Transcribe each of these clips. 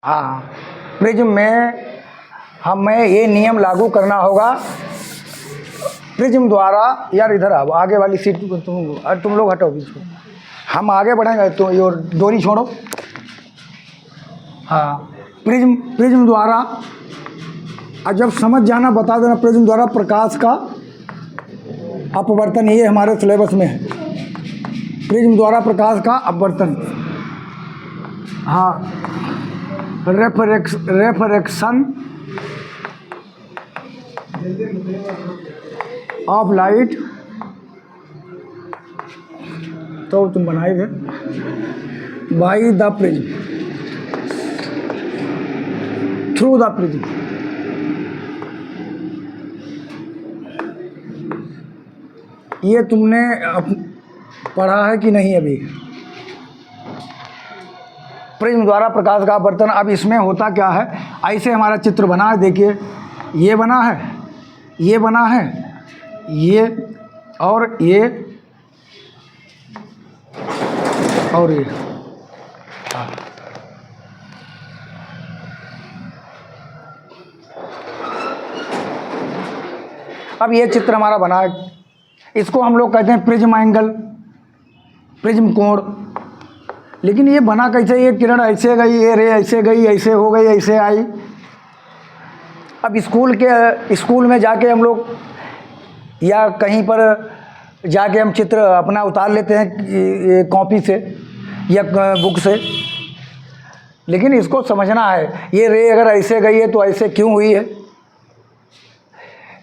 हाँ, प्रिज्म में हमें ये नियम लागू करना होगा। प्रिज्म द्वारा, यार इधर आओ, आगे वाली सीट पर तुम लोग हटो बीच में, हम आगे बढ़ेंगे तो ये डोरी छोड़ो। हाँ, प्रिज्म द्वारा, और जब समझ जाना बता देना। प्रिज्म द्वारा प्रकाश का अपवर्तन, ये हमारे सिलेबस में है। प्रिज्म द्वारा प्रकाश का अपवर्तन, हाँ, रेफ्रेक्शन ऑफ लाइट, तो तुम बनाए थे by the prism, through the prism. ये तुमने पढ़ा है कि नहीं अभी? प्रिज्म द्वारा प्रकाश का अपवर्तन। अब इसमें होता क्या है, ऐसे हमारा चित्र बना है, देखिए ये बना है, ये बना है, ये और ये और ये। अब ये चित्र हमारा बना है, इसको हम लोग कहते हैं प्रिज्म एंगल, प्रिज्म कोण। लेकिन ये बना कैसे, ये किरण ऐसे गई, ये रे ऐसे गई, ऐसे हो गई, ऐसे आई। अब स्कूल में जाके हम लोग या कहीं पर जाके हम चित्र अपना उतार लेते हैं कॉपी से या बुक से, लेकिन इसको समझना है, ये रे अगर ऐसे गई है तो ऐसे क्यों हुई है।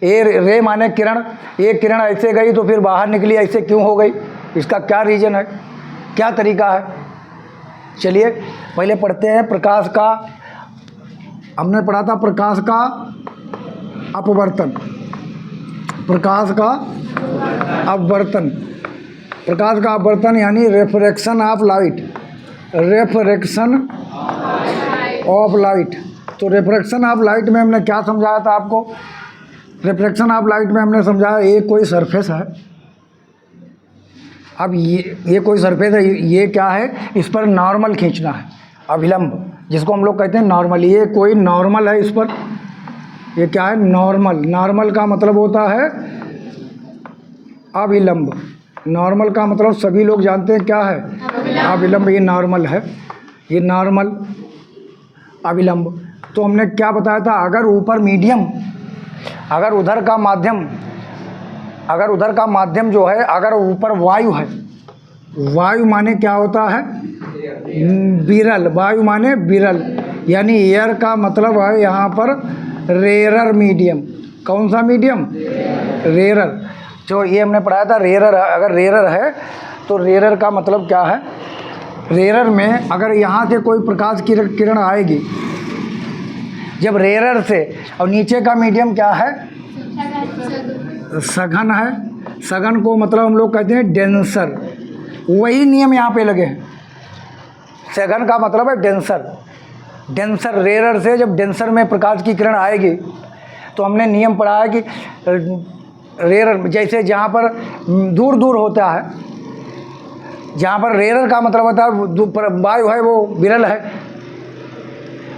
ये रे माने किरण, ये किरण ऐसे गई तो फिर बाहर निकली, ऐसे क्यों हो गई, इसका क्या रीज़न है, क्या तरीका है। चलिए पहले पढ़ते हैं प्रकाश का। हमने पढ़ा था प्रकाश का अपवर्तन, प्रकाश का अपवर्तन, प्रकाश का अपवर्तन यानी refraction of light, refraction of light. तो रिफ्रैक्शन ऑफ लाइट में हमने क्या समझाया था आपको? रिफ्रैक्शन ऑफ लाइट में हमने समझाया ये कोई सरफेस है। अब ये कोई सरफेस है, ये क्या है, इस पर नॉर्मल खींचना है, अभिलंब, जिसको हम लोग कहते हैं नॉर्मल। ये कोई नॉर्मल है, इस पर ये क्या है, नॉर्मल। नॉर्मल का मतलब होता है अभिलंब। नॉर्मल का मतलब सभी लोग जानते हैं क्या है, अभिलंब। ये नॉर्मल है, ये नॉर्मल अभिलंब। तो हमने क्या बताया था, अगर ऊपर मीडियम, अगर उधर का माध्यम जो है, अगर ऊपर वायु है, वायु माने क्या होता है, विरल, वायु माने विरल, यानी एयर का मतलब है यहाँ पर रेरर मीडियम। कौन सा मीडियम, रेरर। जो ये हमने पढ़ाया था रेरर, अगर रेरर है तो रेरर का मतलब क्या है, रेरर में अगर यहाँ से कोई प्रकाश की किरण आएगी, जब रेरर से, और नीचे का मीडियम क्या है, सघन है। सघन को मतलब हम लोग कहते हैं डेंसर। वही नियम यहाँ पे लगे हैं, सघन का मतलब है डेंसर। डेंसर, रेरर से जब डेंसर में प्रकाश की किरण आएगी तो हमने नियम पढ़ा है कि रेरर, जैसे जहाँ पर दूर दूर होता है, जहाँ पर रेरर का मतलब होता है वायु है वो विरल है,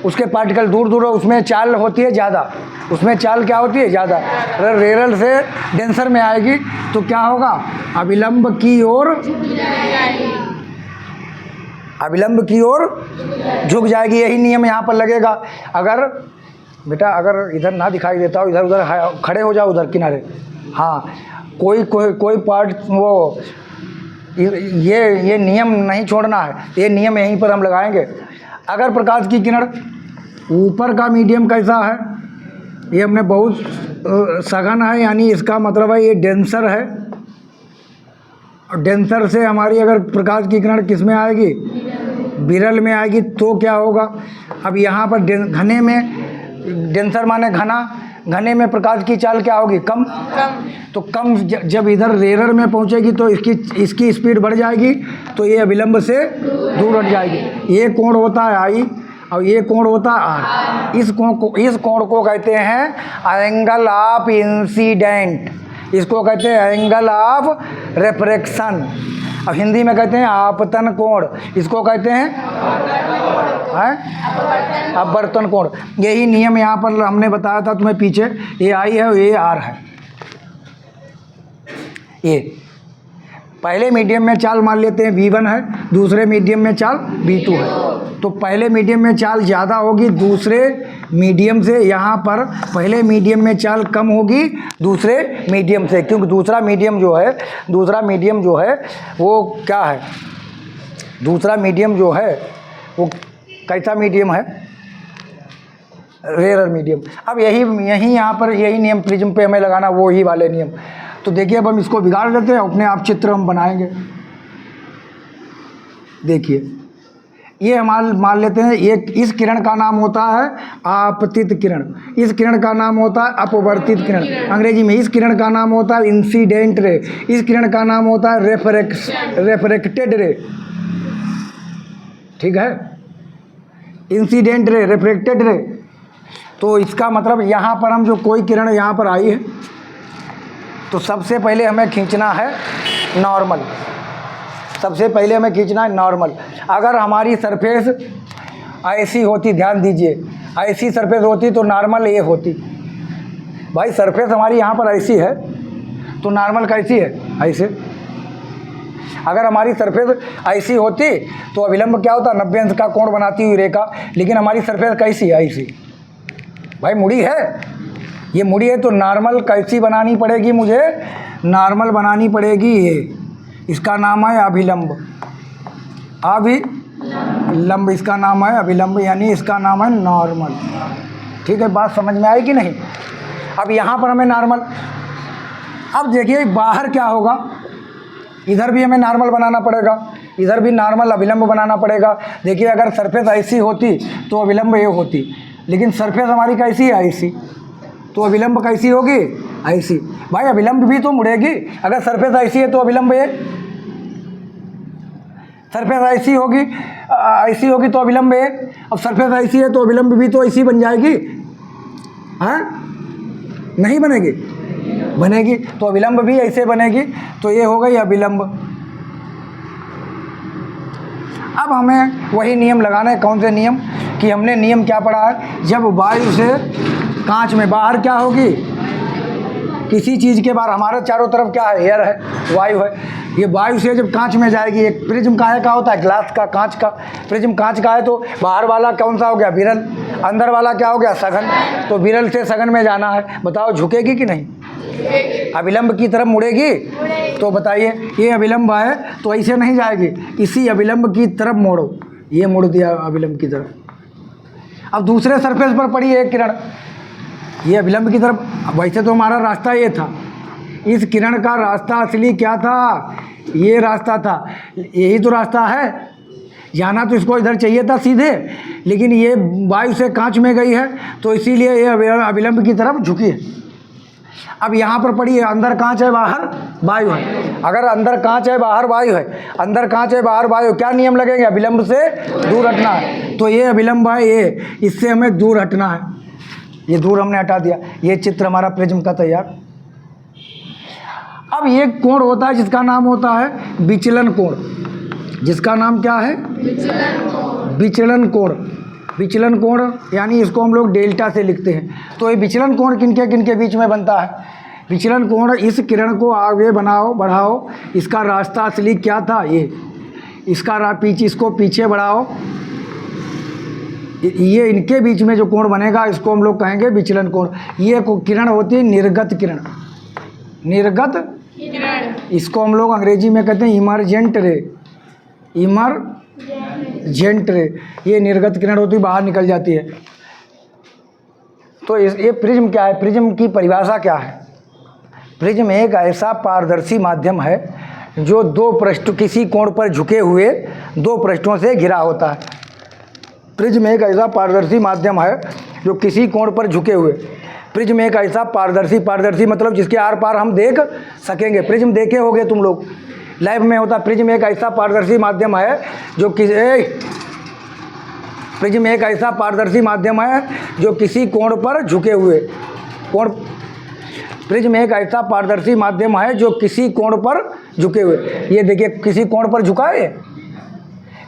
उसके पार्टिकल दूर दूर है, उसमें चाल होती है ज़्यादा, उसमें चाल क्या होती है, ज़्यादा। अगर रेरर से डेंसर में आएगी तो क्या होगा, अभिलंब की ओर, अभिलंब की ओर झुक जाएगी। यही नियम यहाँ पर लगेगा। अगर बेटा, अगर इधर ना दिखाई देता हो, इधर उधर खड़े हो जाओ, उधर किनारे। हाँ, कोई पार्ट वो, ये नियम नहीं छोड़ना है, ये नियम यहीं पर हम लगाएंगे। अगर प्रकाश की किरण, ऊपर का मीडियम कैसा है, ये हमने बहुत सघन है, यानी इसका मतलब है ये डेंसर है। और डेंसर से हमारी अगर प्रकाश की किरण किस में आएगी, विरल में आएगी, तो क्या होगा। अब यहाँ पर घने में, डेंसर माने घना, घने में प्रकाश की चाल क्या होगी, कम। तो कम जब इधर रेरर में पहुँचेगी तो इसकी स्पीड बढ़ जाएगी, तो ये अभिलंब से दूर हट जाएगी। ये कोण होता है आई, और ये कोण होता है आर। इस कोण को कहते हैं एंगल ऑफ इंसिडेंट, इसको कहते हैं एंगल ऑफ रिफ्रैक्शन। अब हिंदी में कहते हैं आपतन कोण, इसको कहते हैं अपवर्तन कोण। यही नियम यहाँ पर हमने बताया था तुम्हें पीछे, ये आई है और ये आर है। ये पहले मीडियम में चाल मान लेते हैं V1 है, दूसरे मीडियम में चाल V2 है। तो पहले मीडियम में चाल ज़्यादा होगी दूसरे मीडियम से, यहाँ पर पहले मीडियम में चाल कम होगी दूसरे मीडियम से, क्योंकि दूसरा मीडियम जो है वो क्या है, दूसरा मीडियम जो है वो कैसा मीडियम है, रेयर मीडियम। अब यही यहाँ पर यही नियम प्रिज्म पे हमें लगाना, वो ही वाले नियम। तो देखिए अब हम इसको बिगाड़ देते हैं, अपने आप चित्र हम बनाएंगे। देखिए ये हम मान लेते हैं, एक इस किरण का नाम होता है आपतित किरण, इस किरण का नाम होता है अपवर्तित किरण, अंग्रेजी में इस किरण का नाम होता है इंसिडेंट रे, इस किरण का नाम होता है रेफ्रेक्टेड रे। ठीक है, इंसिडेंट रे, रिफ्लेक्टेड रे। तो इसका मतलब यहाँ पर हम जो कोई किरण यहाँ पर आई है तो सबसे पहले हमें खींचना है नॉर्मल, सबसे पहले हमें खींचना है नॉर्मल। अगर हमारी सरफेस ऐसी होती, ध्यान दीजिए, ऐसी सरफेस होती तो नॉर्मल ये होती। भाई सरफेस हमारी यहाँ पर ऐसी है तो नॉर्मल कैसी है, ऐसे। अगर हमारी सरफेस ऐसी होती तो अभिलंब क्या होता, 90 अंश का कोण बनाती हुई रेखा। लेकिन हमारी सरफेस कैसी है, ऐसी। भाई मुड़ी है, ये मुड़ी है तो नॉर्मल कैसी बनानी पड़ेगी, मुझे नॉर्मल बनानी पड़ेगी ये। इसका नाम है अभिलंब, अभिलंब इसका नाम है अभिलंब, यानी इसका नाम है नॉर्मल। ठीक है, बात समझ में आई कि नहीं। अब यहाँ पर हमें नॉर्मल, अब देखिए बाहर क्या होगा, इधर भी हमें नॉर्मल बनाना पड़ेगा, इधर भी नॉर्मल अभिलंब बनाना पड़ेगा। देखिए अगर सरफेस ऐसी होती तो अभिलंब ये होती, लेकिन सरफेस हमारी कैसी है, ऐसी, तो अभिलंब कैसी होगी, ऐसी। भाई अभिलंब भी तो मुड़ेगी, अगर सरफेस ऐसी है तो अभिलंब ये, सरफेस ऐसी होगी तो अभिलंब ये। अब सरफेस ऐसी है तो अभिलंब भी तो ऐसी बन जाएगी, हाँ नहीं बनेगी, बनेगी। तो अभिलंब भी ऐसे बनेगी, तो ये हो गई अभिलंब। अब हमें वही नियम लगाना है, कौन से नियम, कि हमने नियम क्या पढ़ा है, जब वायु से कांच में बाहर क्या होगी, किसी चीज़ के बाहर, हमारे चारों तरफ क्या है, एयर है, वायु है। ये वायु से जब कांच में जाएगी, एक प्रिज्म काहे का होता है, ग्लास का, कांच का। प्रिज्म कांच का है तो बाहर वाला कौन सा हो गया, विरल, अंदर वाला क्या हो गया, सघन। तो विरल से सघन में जाना है, बताओ झुकेगी कि नहीं, अभिलंब की तरफ मुड़ेगी। तो बताइए ये अभिलंब है तो ऐसे नहीं जाएगी, इसी अभिलंब की तरफ मोड़ो, ये मुड़ दिया अभिलंब की तरफ। अब दूसरे सरफेस पर पड़ी एक किरण, ये अभिलंब की तरफ, वैसे तो हमारा रास्ता ये था, इस किरण का रास्ता असली क्या था, ये रास्ता था, यही तो रास्ता है, जाना तो इसको इधर चाहिए था सीधे, लेकिन ये वायु से कांच में गई है तो इसीलिए ये अभिलंब की तरफ झुकी है। अब यहाँ पर पड़ी है, अंदर कांच है बाहर वायु है। अगर अंदर कांच है बाहर वायु है, अंदर कांच है बाहर वायु, क्या नियम लगेंगे, अभिलंब से दूर हटना है। तो ये अभिलंब है, ये, इससे हमें दूर हटना है, ये दूर हमने हटा दिया। ये चित्र हमारा प्रिज्म का तैयार। अब ये कोण होता है जिसका नाम होता है विचलन कोण, जिसका नाम क्या है, विचलन कोण। विचलन कोण यानी इसको हम लोग डेल्टा से लिखते हैं। तो ये विचलन कोण किनके बीच में बनता है, विचलन कोण, इस किरण को आगे बढ़ाओ, इसका रास्ता असली क्या था, ये, इसका पीछे, इसको पीछे बढ़ाओ, ये इनके बीच में जो कोण बनेगा इसको हम लोग कहेंगे विचलन कोण। ये किरण होती है निर्गत किरण, निर्गत किरण, इसको हम लोग अंग्रेजी में कहते हैं इमरजेंट रे, इमरजेंट रे। ये निर्गत किरण होती है, बाहर निकल जाती है। तो ये प्रिज्म क्या है, प्रिज्म की परिभाषा क्या है, प्रिज्म एक ऐसा पारदर्शी माध्यम है जो दो पृष्ठ, किसी कोण पर झुके हुए दो पृष्ठों से घिरा होता है। प्रिज्म एक ऐसा पारदर्शी माध्यम है जो किसी कोण पर झुके हुए, प्रिज्म एक ऐसा पारदर्शी मतलब जिसके आर पार हम देख सकेंगे। प्रिज्म देखे होगे तुम लोग, लैब में होता। प्रिज्म एक ऐसा पारदर्शी माध्यम है जो प्रिज्म एक ऐसा पारदर्शी माध्यम है जो किसी कोण पर झुके हुए, कोण प्रिज्म एक ऐसा पारदर्शी माध्यम है जो किसी कोण पर झुके हुए, ये देखिए किसी कोण पर झुका है,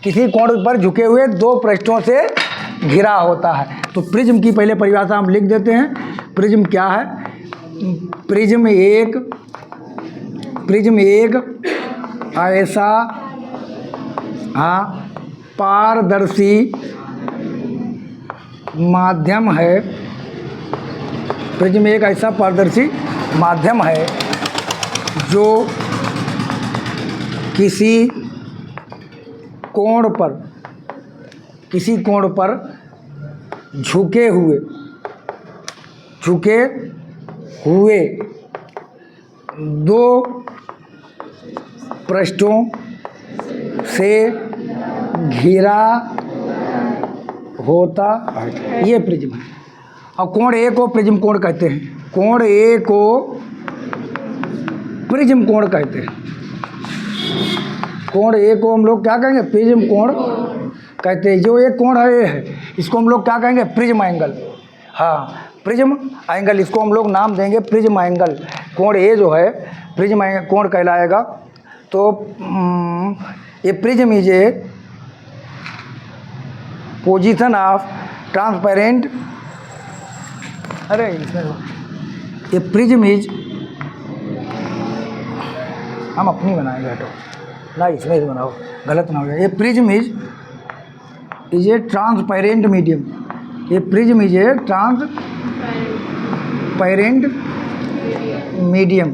किसी कोण पर झुके हुए दो पृष्ठों से घिरा होता है। तो प्रिज्म की पहले परिभाषा हम लिख देते हैं। प्रिज्म क्या है? प्रिज्म एक ऐसा पारदर्शी माध्यम है। प्रिज्म एक ऐसा पारदर्शी माध्यम है जो किसी कोण पर झुके हुए दो पृष्ठों से घिरा होता है, ये प्रिज्म है। अब कोण ए को प्रिज्म कोण कहते हैं। कोण ए को प्रिज्म कोण कहते हैं। कोण ए को हम लोग क्या कहेंगे? प्रिज्म कोण कहते हैं। जो एक कोण है इसको हम लोग क्या कहेंगे? Prism angle. हाँ, प्रिज्म एंगल, इसको हम लोग नाम देंगे प्रिज्म एंगल। कोण ए जो है प्रिज्म कोण कहलाएगा। तो ये prism is A position of transparent, अरे ये प्रिज्म इज, हम अपनी बनाएंगे तो ना, इसमें ही बनाओ, गलत ना हो जाए। ये prism is a transparent medium. ये prism is a transparent medium.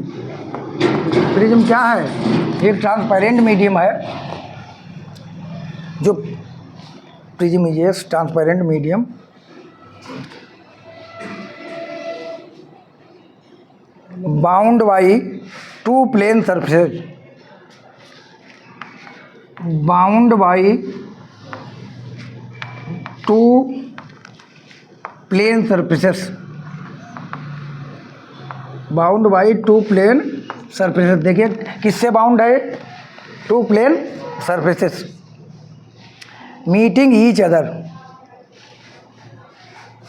Prism क्या है? एक ट्रांसपेरेंट मीडियम है। जो prism is a transparent medium bound by two plane surfaces, bound by two plane surfaces, bound by two plane surfaces. देखिए किससे bound है? Two plane surfaces meeting each other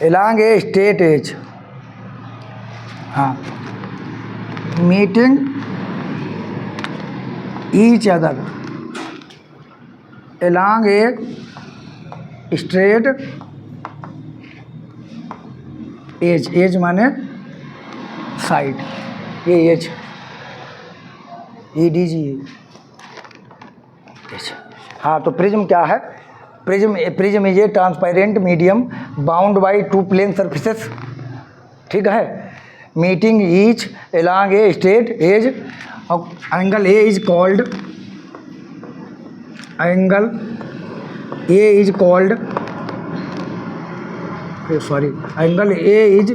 along a straight edge. हाँ, meeting each other along a straight edge. Edge माने side, ये as EDG edge. हाँ, तो prism क्या है? Prism is a transparent medium bound by two plane surfaces, ठीक है, meeting each along a straight edge. और angle A is called, angle A is called, sorry, angle A is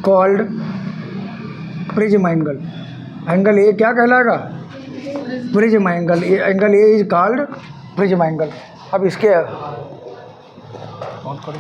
called prism angle. Angle A क्या कहलाएगा? Prism angle. Angle A is called prism angle. अब इसके on करो।